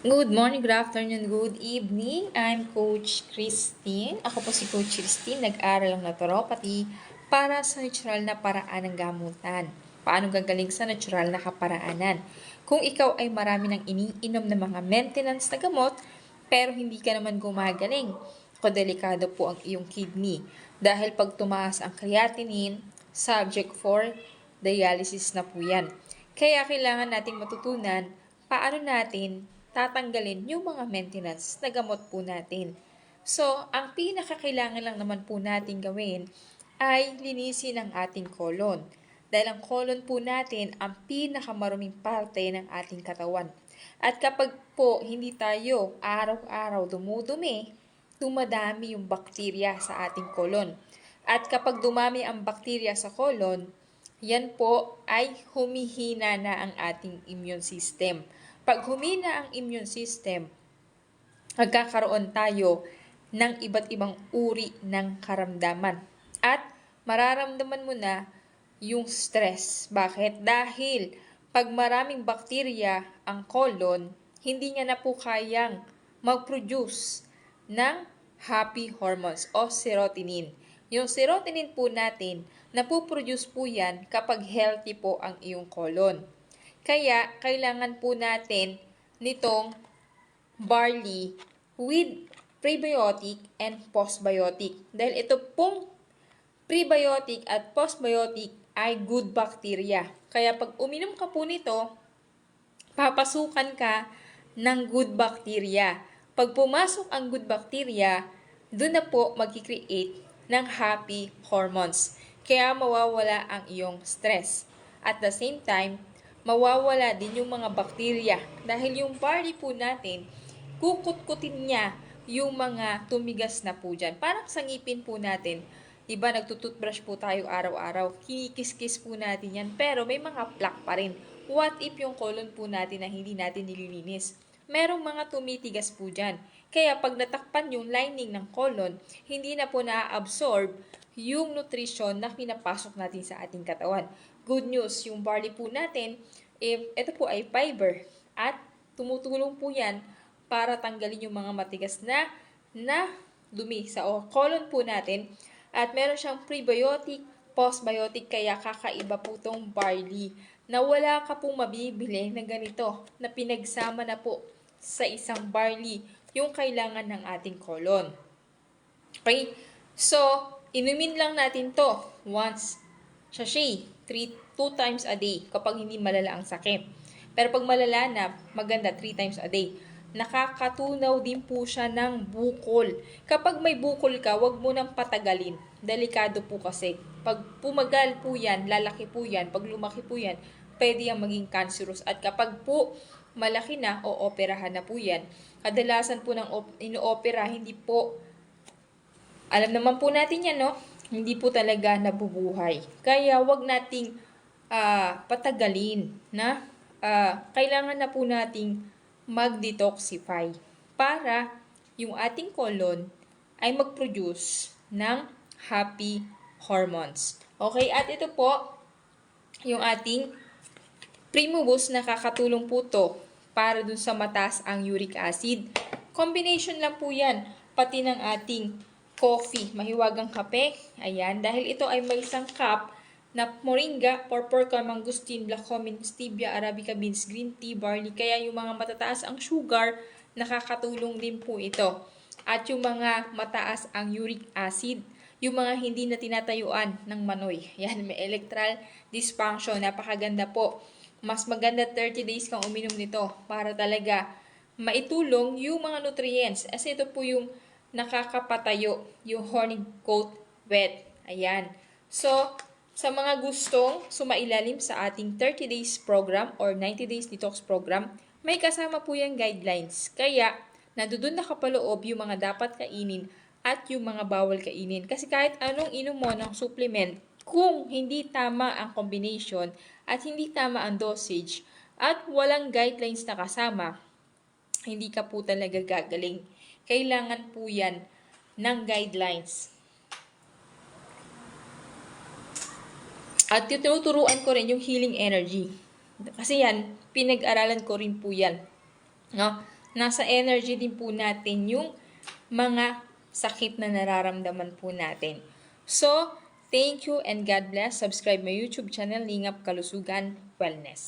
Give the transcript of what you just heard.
Good morning, good afternoon, good evening. I'm Coach Christine. Ako po si Coach Christine, nag-aral ng naturopathy para sa natural na paraan ng gamutan. Paano gagaling sa natural na kaparaanan? Kung ikaw ay marami ng iniinom na mga maintenance na gamot, pero hindi ka naman gumagaling, delikado po ang iyong kidney. Dahil pag tumaas ang creatinine, subject for dialysis na po yan. Kaya kailangan nating matutunan paano natin tatanggalin yung mga maintenance na gamot po natin. So, ang pinakakailangan lang naman po natin gawin ay linisin ang ating colon. Dahil ang colon po natin ang pinakamaruming parte ng ating katawan. At kapag po hindi tayo araw-araw dumudumi, dumadami yung bakterya sa ating colon. At kapag dumami ang bakterya sa colon, yan po ay humihina na ang ating immune system. Pag humina ang immune system, magkakaroon tayo ng iba't ibang uri ng karamdaman. At mararamdaman mo na yung stress. Bakit? Dahil pag maraming bakterya ang colon, hindi niya na po kayang mag-produce ng happy hormones o serotonin. Yung serotonin po natin, napoproduce po yan kapag healthy po ang iyong colon. Kaya, kailangan po natin nitong barley with prebiotic and postbiotic. Dahil ito pong prebiotic at postbiotic ay good bacteria. Kaya pag uminom ka po nito, papasukan ka ng good bacteria. Pag pumasok ang good bacteria, doon na po mag-create ng happy hormones. Kaya mawawala ang iyong stress. At the same time, mawawala din yung mga bakterya. Dahil yung barley po natin, kukut-kutin niya yung mga tumigas na po dyan. Parang sa ngipin po natin, diba nagtututbrush po tayo araw-araw, kinikis-kis po natin yan, pero may mga plaque pa rin. What if yung colon po natin na hindi natin nililinis? Merong mga tumitigas po dyan. Kaya pag natakpan yung lining ng colon, hindi na po na-absorb yung nutrition na pinapasok natin sa ating katawan. Good news, yung barley po natin, ito po ay fiber at tumutulong po yan para tanggalin yung mga matigas na dumi sa colon po natin. At meron siyang prebiotic, postbiotic, kaya kakaiba po itong barley na wala ka pong mabibili na ganito na pinagsama na po sa isang barley yung kailangan ng ating colon. Okay? So, inumin lang natin to once sachet, 2 times a day kapag hindi malala ang sakit. Pero pag malala na, maganda 3 times a day. Nakakatunaw din po siya ng bukol. Kapag may bukol ka, wag mo nang patagalin. Delikado po kasi. Pag pumagal po yan, lalaki po yan. Pag lumaki po yan, pwede yung maging cancerous. At kapag po malaki na o operahan na po yan, kadalasan po ng ino-opera, hindi po, alam naman po natin yan, no? Hindi po talaga nabubuhay. Kaya wag nating patagalin na kailangan na po nating mag-detoxify para yung ating colon ay mag-produce ng happy hormones. Okay, at ito po yung ating Primubus, nakakatulong po to para dun sa mataas ang uric acid. Combination lang po yan, pati ng ating coffee, mahiwagang kape. Ayan, dahil ito ay may isang cup na moringa, purpura, mangosteen, black cumin, stevia, arabica beans, green tea, barley. Kaya yung mga matataas ang sugar, nakakatulong din po ito. At yung mga mataas ang uric acid, yung mga hindi na tinatayuan ng manoy. Yan, may electral dysfunction. Napakaganda po. Mas maganda 30 days kang uminom nito para talaga maitulong yung mga nutrients. As ito po yung nakakapatayo, yung horny goat wet. Ayan. So, sa mga gustong sumailalim sa ating 30 days program or 90 days detox program, may kasama po yung guidelines. Kaya, nandoon nakapaloob yung mga dapat kainin at yung mga bawal kainin. Kasi kahit anong inom mo ng supplement, kung hindi tama ang combination at hindi tama ang dosage at walang guidelines na kasama, hindi ka po talaga gagaling. Kailangan po yan ng guidelines. At tinuturuan ko rin yung healing energy. Kasi yan, pinag-aralan ko rin po yan. No? nasa energy din po natin yung mga sakit na nararamdaman po natin. So, thank you and God bless. Subscribe my YouTube channel, Lingap Kalusugan Wellness.